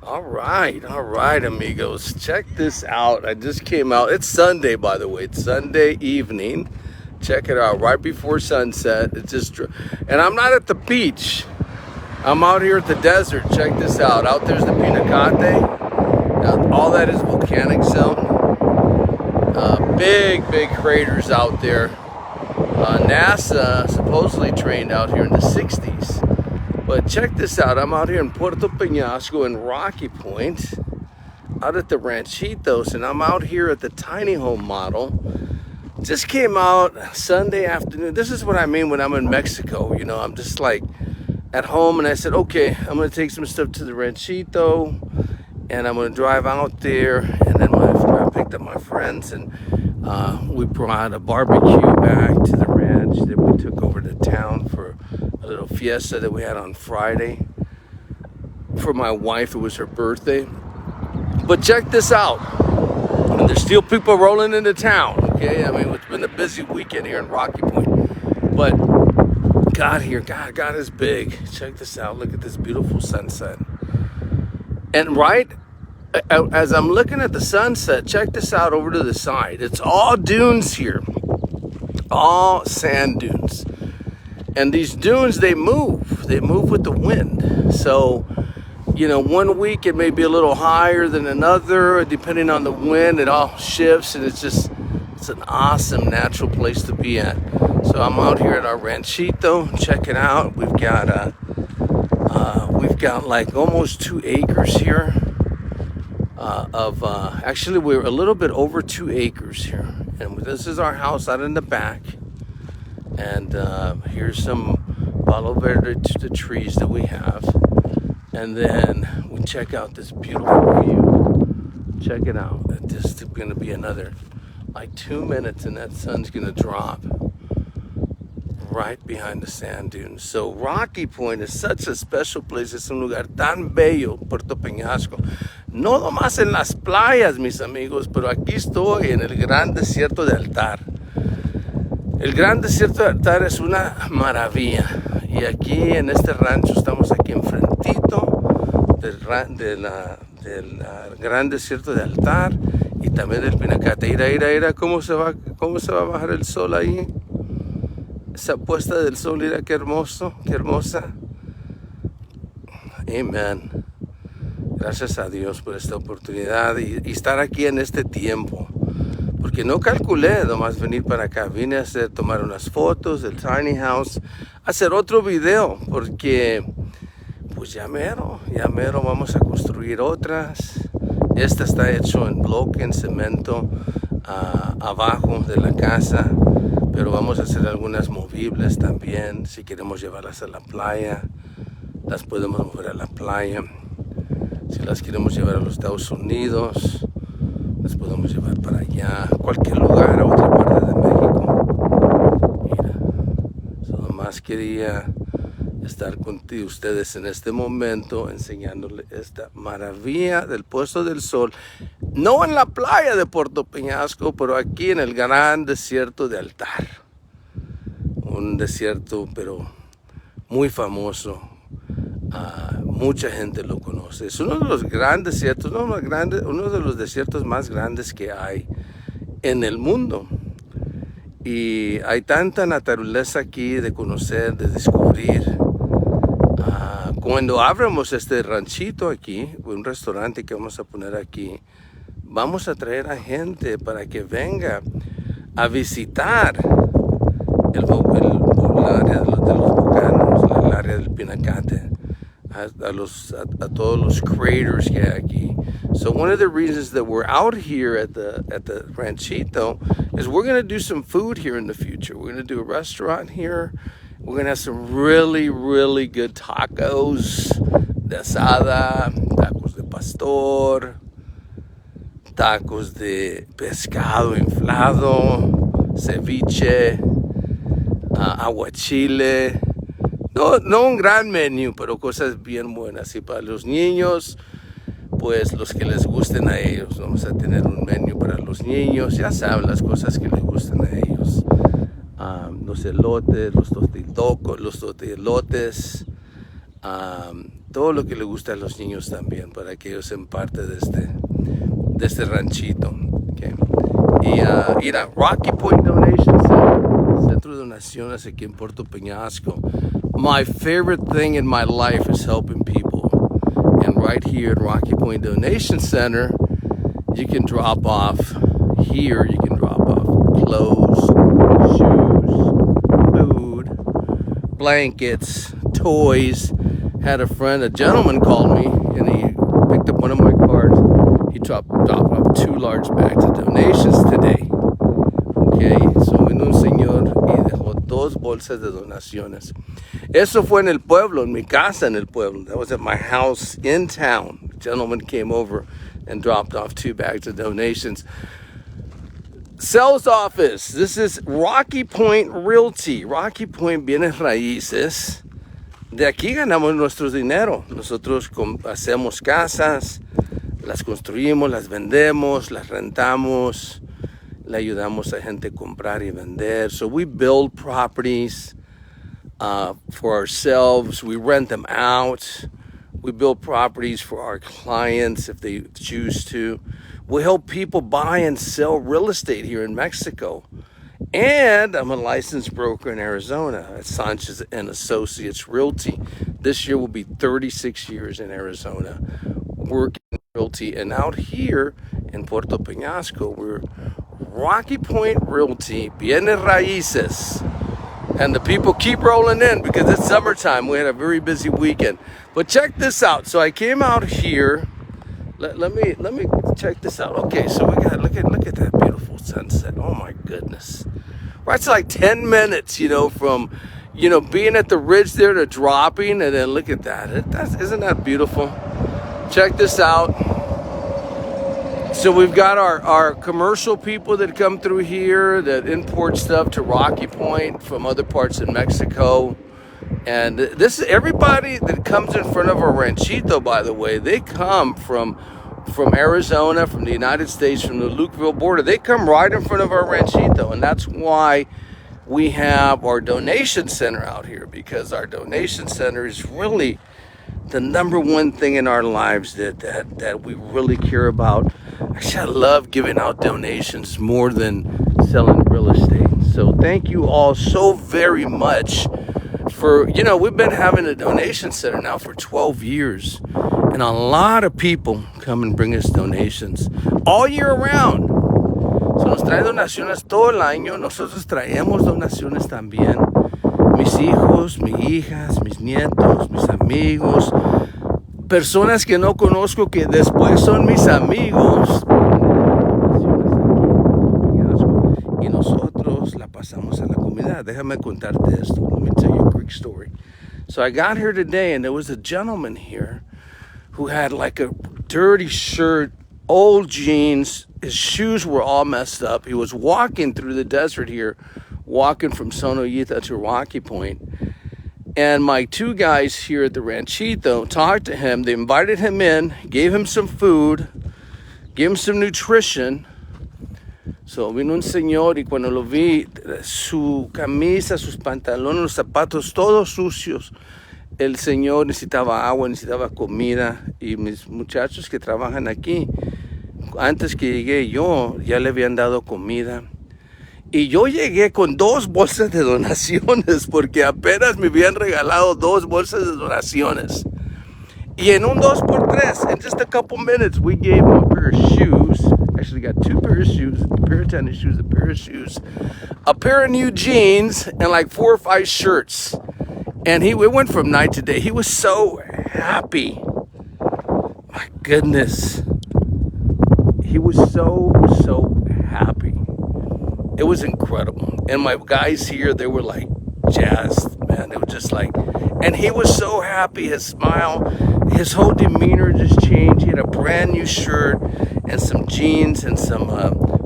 All right, amigos. Check this out. I just came out. It's Sunday, by the way. It's Sunday evening. Check it out. Right before sunset. And I'm not at the beach. I'm out here at the desert. Check this out. Out there's the Pinacate. Now, all that is volcanic zone. Big craters out there. NASA supposedly trained out here in the 60s. But check this out, I'm out here in Puerto Peñasco in Rocky Point, out at the Ranchitos, and I'm out here at the tiny home model. Just came out Sunday afternoon. This is what I mean when I'm in Mexico, you know, I'm just like at home, and I said, okay, I'm gonna take some stuff to the Ranchito, and I'm gonna drive out there, and then I picked up my friends, and we brought a barbecue back to the ranch that we took over to town for a little fiesta that we had on Friday. For my wife, it was her birthday. But check this out. There's still people rolling into town, okay? I mean, it's been a busy weekend here in Rocky Point. But God is big. Check this out. Look at this beautiful sunset. And right as I'm looking at the sunset, check this out over to the side. It's all dunes here. All sand dunes. And these dunes, they move with the wind. So, you know, one week it may be a little higher than another, depending on the wind. It all shifts, and it's an awesome natural place to be at. So I'm out here at our Ranchito. Check it out. We've got like almost 2 acres here. Actually, we're a little bit over 2 acres here. And this is our house out in the back. And here's some Palo Verde, the trees that we have. And then we check out this beautiful view. Check it out. This is going to be another like 2 minutes, and that sun's going to drop right behind the sand dunes. So Rocky Point is such a special place. Es un lugar tan bello, Puerto Peñasco. No nomás en las playas, mis amigos, pero aquí estoy en el gran desierto de Altar. El gran desierto de Altar es una maravilla. Y aquí en este rancho estamos aquí enfrentito del gran desierto de Altar y también del Pinacate. Mira, ¿cómo se va a bajar el sol ahí? Esa puesta del sol, mira qué hermoso, qué hermosa. Amén. Gracias a Dios por esta oportunidad y estar aquí en este tiempo. Porque no calculé nomás venir para acá. Vine a tomar unas fotos del tiny house, hacer otro video, porque pues ya mero vamos a construir otras. Esta está hecho en bloque, en cemento, abajo de la casa. Pero vamos a hacer algunas movibles también. Si queremos llevarlas a la playa, las podemos mover a la playa. Si las queremos llevar a los Estados Unidos, las podemos llevar para allá, a cualquier lugar, a otra parte de México. Mira, solo más quería estar contigo ustedes en este momento, enseñándole esta maravilla del puesto del sol. No en la playa de Puerto Peñasco, pero aquí en el gran desierto de Altar. Un desierto, pero muy famoso. Mucha gente lo conoce. Es uno de los grandes desiertos, uno de los desiertos más grandes que hay en el mundo. Y hay tanta naturaleza aquí de conocer, de descubrir. Cuando abramos este ranchito aquí, un restaurante que vamos a poner aquí, vamos a traer a gente para que venga a visitar el área de los volcanes, el área del Pinacate, a todos los craters que hay aquí. So one of the reasons that we're out here at the Ranchito is we're going to do some food here in the future. We're going to do a restaurant here. We're going to have some really good tacos de asada, tacos de pastor, tacos de pescado inflado, ceviche, aguachile. No un gran menú, pero cosas bien buenas. Y para los niños, pues los que les gusten a ellos. Vamos a tener un menú para los niños. Ya saben las cosas que les gustan a ellos. Los elotes, los tostilotes, todo lo que le gusta a los niños también, para que ellos sean parte de este ranchito. Okay. Y mira, Rocky Point Donation Center, Centro de Donaciones aquí en Puerto Peñasco. My favorite thing in my life is helping people. And right here at Rocky Point Donation Center, you can drop off here, you can drop off clothes, shoes, food, blankets, toys. Had a gentleman called me, and he picked up one of my cards. He dropped off 2 large bags of donations today. Okay, so vino un señor y dejó 2 bolsas de donaciones. Eso fue en el pueblo, en mi casa en el pueblo. That was at my house in town. The gentleman came over and dropped off 2 bags of donations. Sales office. This is Rocky Point Realty. Rocky Point Bienes Raíces. De aquí ganamos nuestro dinero. Nosotros hacemos casas, las construimos, las vendemos, las rentamos, le ayudamos a gente a comprar y vender. So we build properties for ourselves. We rent them out. We build properties for our clients if they choose to. We help people buy and sell real estate here in Mexico. And I'm a licensed broker in Arizona at Sanchez and Associates Realty. This year will be 36 years in Arizona working in realty. And out here in Puerto Peñasco, we're Rocky Point Realty, Bienes Raíces. And the people keep rolling in because it's summertime. We had a very busy weekend. But check this out. So I came out here. Let me check this out. Okay, so we got look at that beautiful sunset. Oh my goodness. Right, it's like 10 minutes, from being at the ridge there to dropping, and then look at that. Isn't that beautiful? Check this out. So we've got our commercial people that come through here that import stuff to Rocky Point from other parts of Mexico. And this is everybody that comes in front of our ranchito, by the way. They come from Arizona, from the United States, from the Lukeville border. They come right in front of our ranchito. And that's why we have our donation center out here, because our donation center is really the number one thing in our lives that we really care about. Actually, I love giving out donations more than selling real estate. So thank you all so very much for, we've been having a donation center now for 12 years. And a lot of people come and bring us donations all year round. So nos trae donaciones todo el año. Nosotros traemos donaciones también. Mis hijos, mis hijas, mis nietos, mis amigos, personas que no conozco que después son mis amigos. Y nosotros la pasamos a la comunidad. Déjame contarte esto. Let me tell you a quick story. So I got here today, and there was a gentleman here who had like a dirty shirt, old jeans. His shoes were all messed up. He was walking through the desert here, walking from Sonoyita to Rocky Point. And my 2 guys here at the Ranchito talked to him. They invited him in, gave him some food, gave him some nutrition. So vino un señor, y cuando lo vi, su camisa, sus pantalones, los zapatos, todos sucios. El señor necesitaba agua, necesitaba comida, y mis muchachos que trabajan aquí, antes que llegué yo, ya le habían dado comida. Y yo llegué con 2 bolsas de donaciones, porque apenas me habían regalado 2 bolsas de donaciones. Y en un 2x3, in just a couple minutes, we gave him a pair of shoes. Actually got 2 pairs of shoes, a pair of tennis shoes, a pair of shoes, a pair of new jeans, and like 4 or 5 shirts. And it went from night to day. He was so happy. My goodness. He was so happy. It was incredible. And my guys here, they were like jazzed, man. They were just like, and he was so happy. His smile, his whole demeanor just changed. He had a brand new shirt and some jeans and some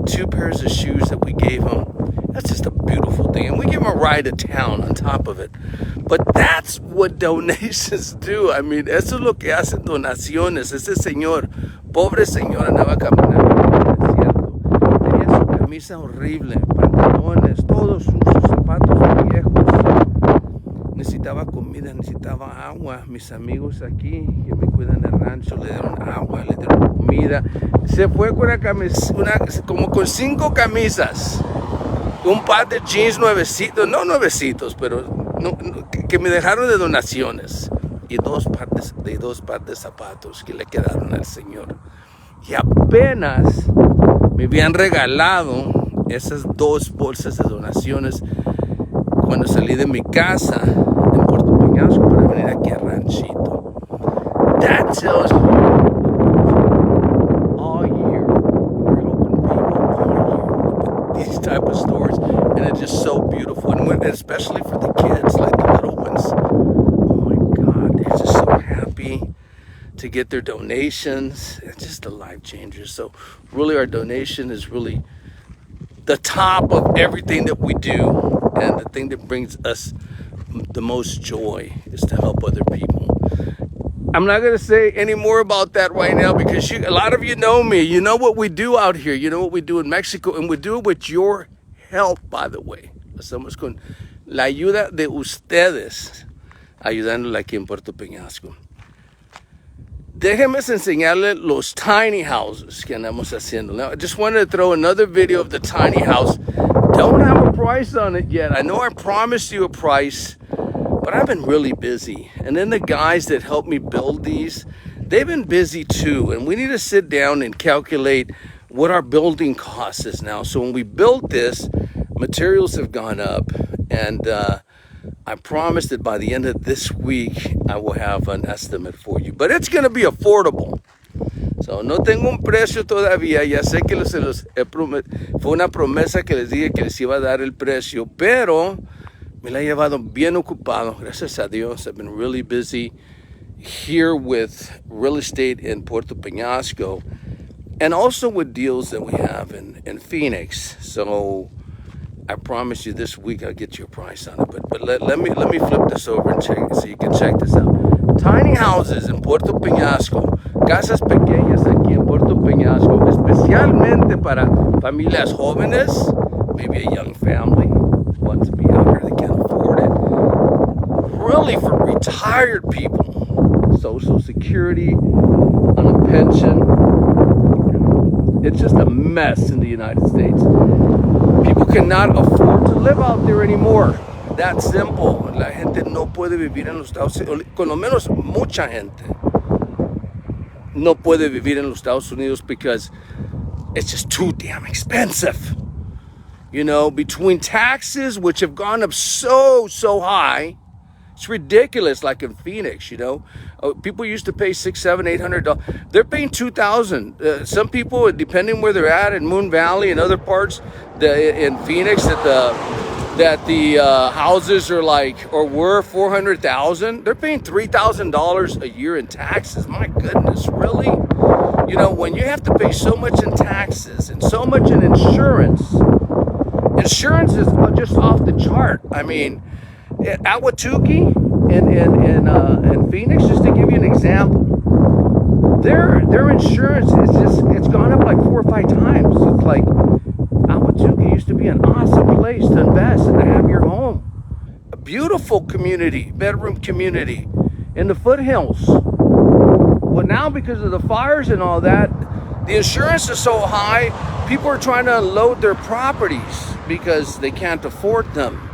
2 pairs of shoes that we gave him. That's just a beautiful thing. And we give him a ride to town on top of it. But that's what donations do. I mean, eso es lo que hacen donaciones. Ese señor, pobre señor, andaba caminando en el desierto. Tenía su camisa horrible, pantalones, todos sus zapatos viejos. necesitaba comida, necesitaba agua. Mis amigos aquí que me cuidan el rancho le dieron agua, le dieron comida. Se fue con como con 5 camisas, un par de jeans nuevecitos, no nuevecitos, pero que me dejaron de donaciones, y dos pares de zapatos que le quedaron al Señor. Y apenas me habían regalado esas 2 bolsas de donaciones cuando salí de mi casa en Puerto Peñasco para venir aquí a Ranchito. That tells you all year we're helping people all year with these type of stores, and it's just so beautiful, and especially for the kids, like the little ones. Oh my God, they're just so happy to get their donations. It's just a life changer. So really, our donation is really the top of everything that we do, and the thing that brings us the most joy is to help other people. I'm not going to say any more about that right now because a lot of you know me. You know what we do out here. You know what we do in Mexico, and we do it with your help, by the way. Estamos con la ayuda de ustedes, ayudándola aquí en Puerto Peñasco. Déjenme enseñarle los tiny houses que andamos haciendo. Now, I just wanted to throw another video of the tiny house. Don't have a price on it yet. I know I promised you a price, but I've been really busy. And then the guys that helped me build these, they've been busy too. And we need to sit down and calculate what our building cost is now. So when we built this, materials have gone up, and I promise that by the end of this week, I will have an estimate for you. But it's going to be affordable. So, no tengo un precio todavía. Ya sé que fue una promesa que les dije que les iba a dar el precio, pero me la he llevado bien ocupado. Gracias a Dios. I've been really busy here with real estate in Puerto Peñasco, and also with deals that we have in Phoenix. So I promise you this week I'll get you a price on it. But let me flip this over and check so you can check this out. Tiny houses in Puerto Peñasco, casas pequeñas aquí en Puerto Peñasco, especialmente para familias jóvenes, maybe a young family wants to be out here, they can't afford it. Really for retired people, Social Security, on a pension. It's just a mess in the United States. People cannot afford to live out there anymore. That simple. La gente no puede vivir en los Estados Unidos. Con lo menos mucha gente no puede vivir en los Estados Unidos because it's just too damn expensive. You know, between taxes, which have gone up so high, it's ridiculous. Like in Phoenix, you know, people used to pay $600, $700, $800. They're paying $2,000. Some people, depending where they're at in Moon Valley and other parts, in Phoenix, that the houses are like, or were $400,000. They're paying $3,000 a year in taxes. My goodness, really? You know, when you have to pay so much in taxes and so much in insurance is just off the chart. I mean, at Ahwatukee in Phoenix, just to give you an example, their insurance it's gone up like 4 or 5 times. It's like Ahwatukee used to be an awesome place to invest and to have your home. A beautiful community, bedroom community in the foothills. Well, now because of the fires and all that, the insurance is so high, people are trying to unload their properties because they can't afford them.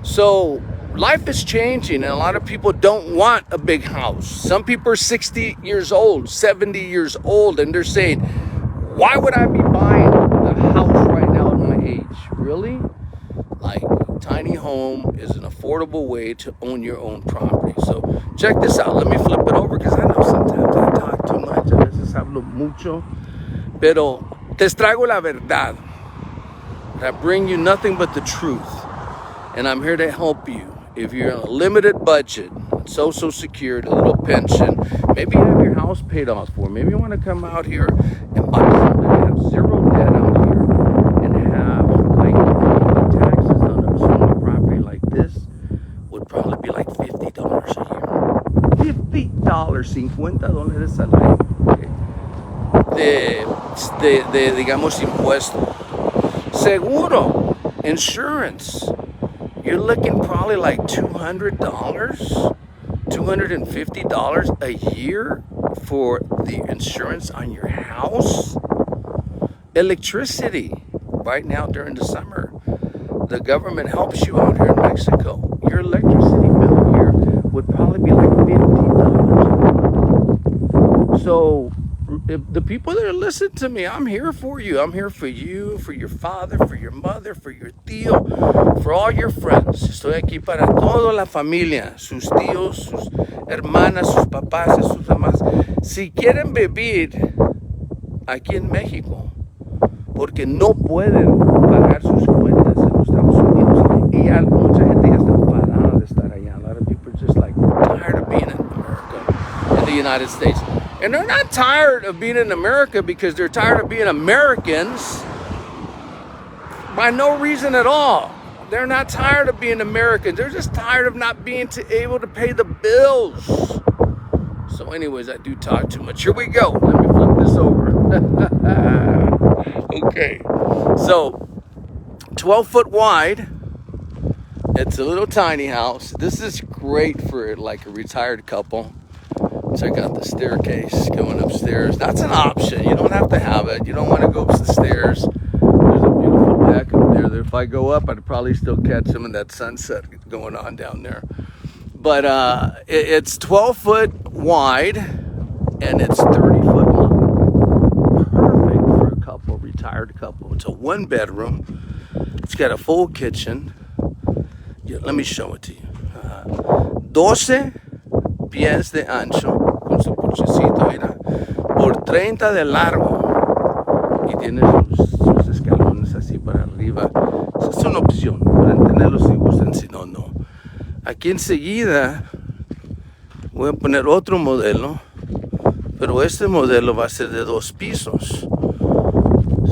So life is changing, and a lot of people don't want a big house. Some people are 60 years old, 70 years old, and they're saying, why would I be buying a house right now at my age? Really? Like, tiny home is an affordable way to own your own property. So check this out. Let me flip it over because I know sometimes I talk too much. A veces hablo mucho. Pero te traigo la verdad. I bring you nothing but the truth. And I'm here to help you. If you're on a limited budget, Social Security, a little pension, maybe you have your house paid off for. Maybe you want to come out here and buy something and have zero debt out here and have like taxes on a property like this would probably be like $50 a year. $50, $50 al año. De digamos impuesto. Seguro, insurance. you're looking probably like $200, $250 a year for the insurance on your house. Electricity right now during the summer. The government helps you out here in Mexico. Your electricity bill here would probably be like $50. So if the people that are listening to me, I'm here for you. I'm here for you, for your father, for your mother, for your tío, for all your friends. Estoy aquí para toda la familia, sus tíos, sus hermanas, sus papás, sus mamás. Si quieren vivir aquí en México, porque no pueden pagar sus cuentas en los Estados Unidos, y ya, mucha gente ya está parada de estar allá. A lot of people are just like tired of being in America, in the United States. And they're not tired of being in America because they're tired of being Americans by no reason at all. They're not tired of being Americans. They're just tired of not being able to pay the bills. So anyways, I do talk too much. Here we go. Let me flip this over. Okay. So 12 foot wide. It's a little tiny house. This is great for like a retired couple. Check out the staircase going upstairs. That's an option. You don't have to have it. You don't want to go up the stairs. There's a beautiful deck up there. If I go up, I'd probably still catch some of that sunset going on down there. But it's 12 foot wide and it's 30 foot long. Perfect for a couple, retired couple. It's a one bedroom. It's got a full kitchen. Yeah, let me show it to you. 12 pies de ancho con su porchecito, mira, por 30 de largo y tiene sus escalones así para arriba. Esa es una opción, pueden tenerlo si gustan, si no, no. Aquí enseguida voy a poner otro modelo, pero este modelo va a ser de 2 pisos.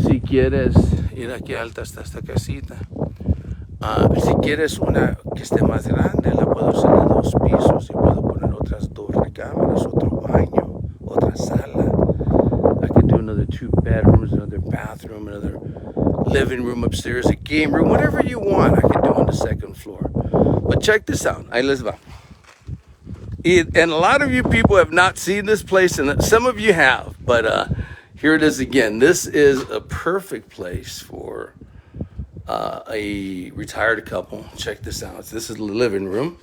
Si quieres, mira qué alta está esta casita. Si quieres una que esté más grande, la puedo hacer de 2 pisos y puedo poner otras 2 recámaras, otro baño, otra sala. I could do another 2 bedrooms, another bathroom, another living room upstairs, a game room, whatever you want, I could do on the second floor. But check this out. Ahí les va. And a lot of you people have not seen this place, and some of you have, but here it is again. This is a perfect place for a retired couple. Check this out. This is the living room.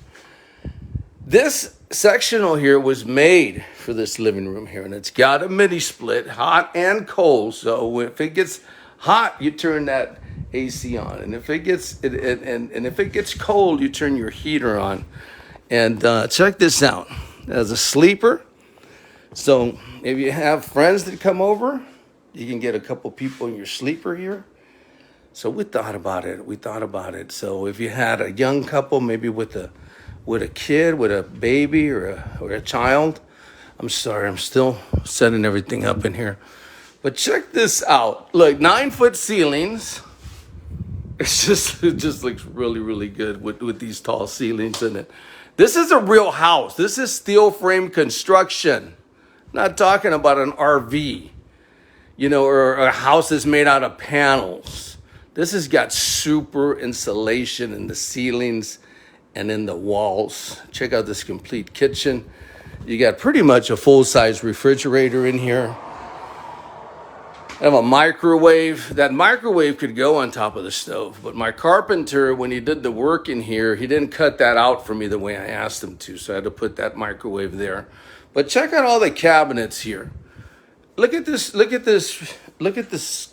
This sectional here was made for this living room here, and it's got a mini split, hot and cold. So if it gets hot, you turn that AC on, and if it gets if it gets cold, you turn your heater on. And check this out. As a sleeper, so if you have friends that come over, you can get a couple people in your sleeper here. So we thought about it. So if you had a young couple, maybe with a kid, with a baby or a child, I'm sorry, I'm still setting everything up in here. But check this out. Look, 9-foot ceilings. It just looks really, really good with these tall ceilings in it. This is a real house. This is steel frame construction. Not talking about an RV, or a house that's made out of panels. This has got super insulation in the ceilings and in the walls. Check out this complete kitchen. You got pretty much a full-size refrigerator in here. I have a microwave. That microwave could go on top of the stove, but my carpenter, when he did the work in here, he didn't cut that out for me the way I asked him to, so I had to put that microwave there. But check out all the cabinets here. Look at this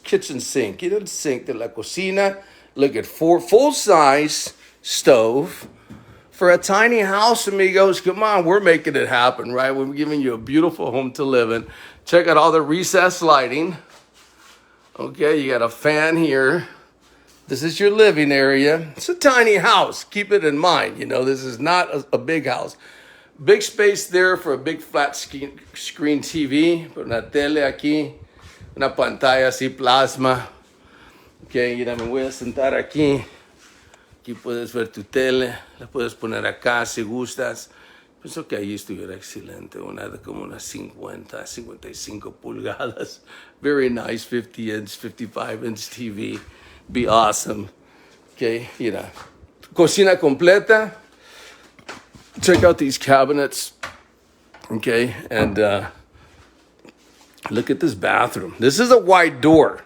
kitchen sink. You know the sink de la cocina. Look at full-size stove. For a tiny house, amigos, come on, we're making it happen, right? We're giving you a beautiful home to live in. Check out all the recessed lighting. Okay, you got a fan here. This is your living area. It's a tiny house. Keep it in mind. This is not a big house. Big space there for a big flat screen TV. Una tele aquí. Una pantalla así plasma. Okay, me voy a sentar aquí. Aquí puedes ver tu tele. La puedes poner acá si gustas. Pienso que ahí estuviera excelente, una de como unas 50, 55 pulgadas. Very nice 50-inch, 55-inch TV. Be awesome. Okay, cocina completa. Check out these cabinets. Okay, and look at this bathroom. This is a wide door.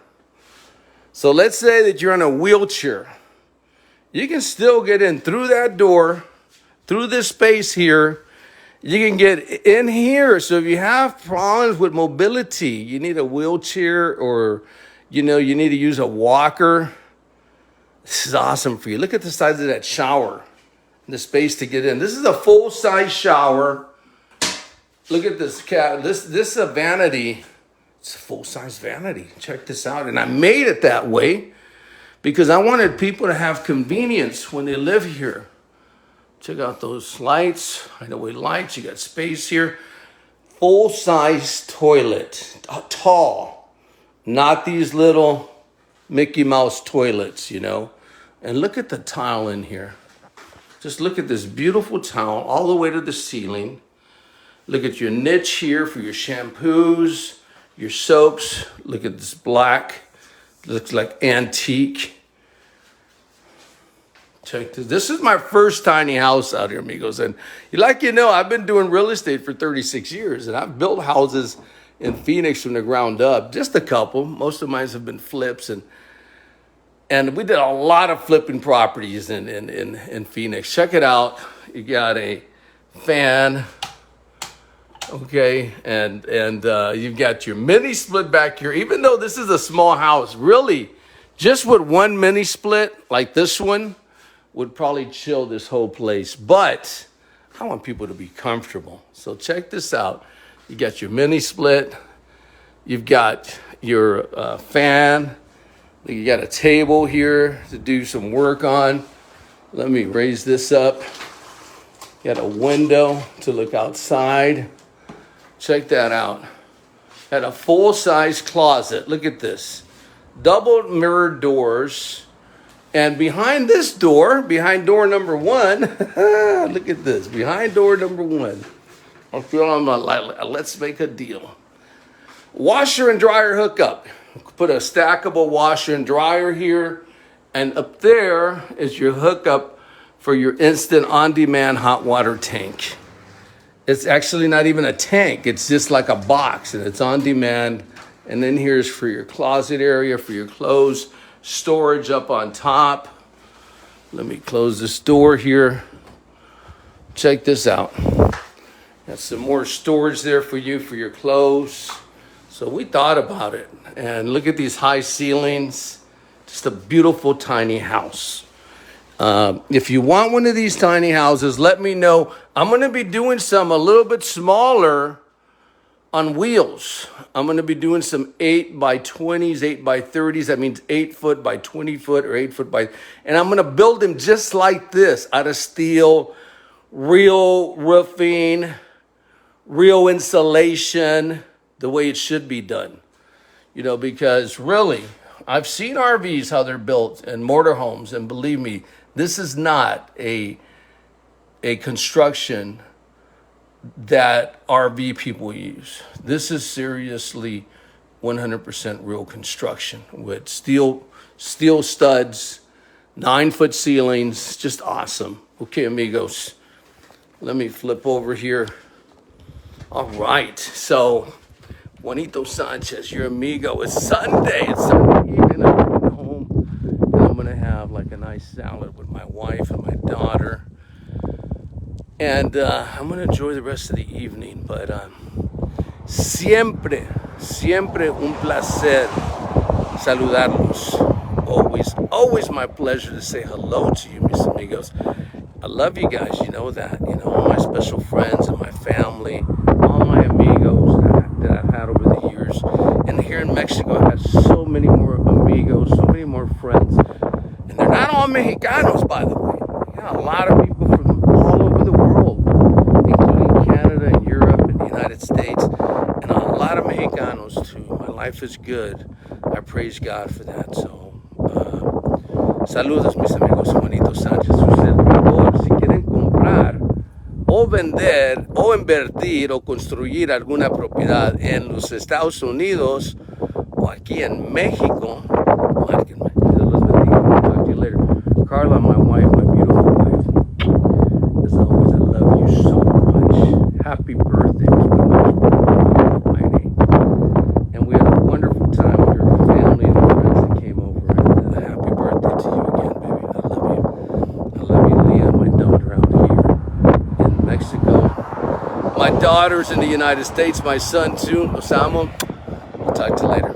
So let's say that you're in a wheelchair. You can still get in through that door, through this space here. You can get in here. So if you have problems with mobility, you need a wheelchair or, you need to use a walker. This is awesome for you. Look at the size of that shower, the space to get in. This is a full-size shower. Look at this cat. This is a vanity. It's a full-size vanity. Check this out. And I made it that way because I wanted people to have convenience when they live here. Check out those lights. Hideaway lights. You got space here. Full-size toilet. Tall. Not these little Mickey Mouse toilets, And look at the tile in here. Just look at this beautiful tile all the way to the ceiling. Look at your niche here for your shampoos, your soaps. Look at this black. Looks like antique. Check this. This is my first tiny house out here, amigos. And I've been doing real estate for 36 years. And I've built houses in Phoenix from the ground up. Just a couple. Most of mine have been flips. And we did a lot of flipping properties in Phoenix. Check it out. You got a fan. Okay, and you've got your mini split back here. Even though this is a small house, really, just with one mini split like this one would probably chill this whole place. But I want people to be comfortable. So check this out. You got your mini split. You've got your fan. You got a table here to do some work on. Let me raise this up. You got a window to look outside. Check that out. Got a full-size closet. Look at this. Double mirrored doors. And behind this door, behind door number one, look at this. Behind door number one. I'm feeling like, let's make a deal. Washer and dryer hookup. Put a stackable washer and dryer here. And up there is your hookup for your instant on-demand hot water tank. It's actually not even a tank. It's just like a box, and it's on demand. And then here's for your closet area, for your clothes, storage up on top. Let me close this door here. Check this out. Got some more storage there for you, for your clothes. So we thought about it. And look at these high ceilings. Just a beautiful tiny house. If you want one of these tiny houses, let me know. I'm going to be doing some a little bit smaller on wheels. I'm going to be doing some 8 by 20s, 8 by 30s. That means 8 foot by 20 foot or 8 foot by... And I'm going to build them just like this, out of steel, real roofing, real insulation, the way it should be done. Because really, I've seen RVs, how they're built, and motorhomes, and believe me, this is not a construction that RV people use. This is seriously 100% real construction with steel studs, 9-foot ceilings, just awesome. Okay, amigos, let me flip over here. All right, so Juanito Sanchez, your amigo. It's Sunday. It's Sunday evening. I'm coming home, and I'm going to have like a nice salad with my wife and my daughter. And I'm going to enjoy the rest of the evening. But siempre un placer saludarlos. Always my pleasure to say hello to you, mis amigos. I love you guys, you know that. All my special friends and my family, all my amigos that I've had over the years. And here in Mexico, I have so many more amigos, so many more friends. And they're not all Mexicanos, by the way. A lot of people from all over the world, including Canada and Europe and the United States, and a lot of Mexicanos too. My life is good. I praise God for that. So, saludos, mis amigos. Juanito Sánchez, su servidor. Si quieren comprar o vender o invertir o construir alguna propiedad en los Estados Unidos o aquí en México, márquenme. Dios los bendiga. Talk to you later. Carla, my wife, my beautiful happy birthday. It was my mother's birthday Friday. And we had a wonderful time with her family and her friends that came over. And happy birthday to you again, baby. I love you. I love you, Leah, my daughter out here in Mexico. My daughter's in the United States. My son, too, Osama. We'll talk to you later.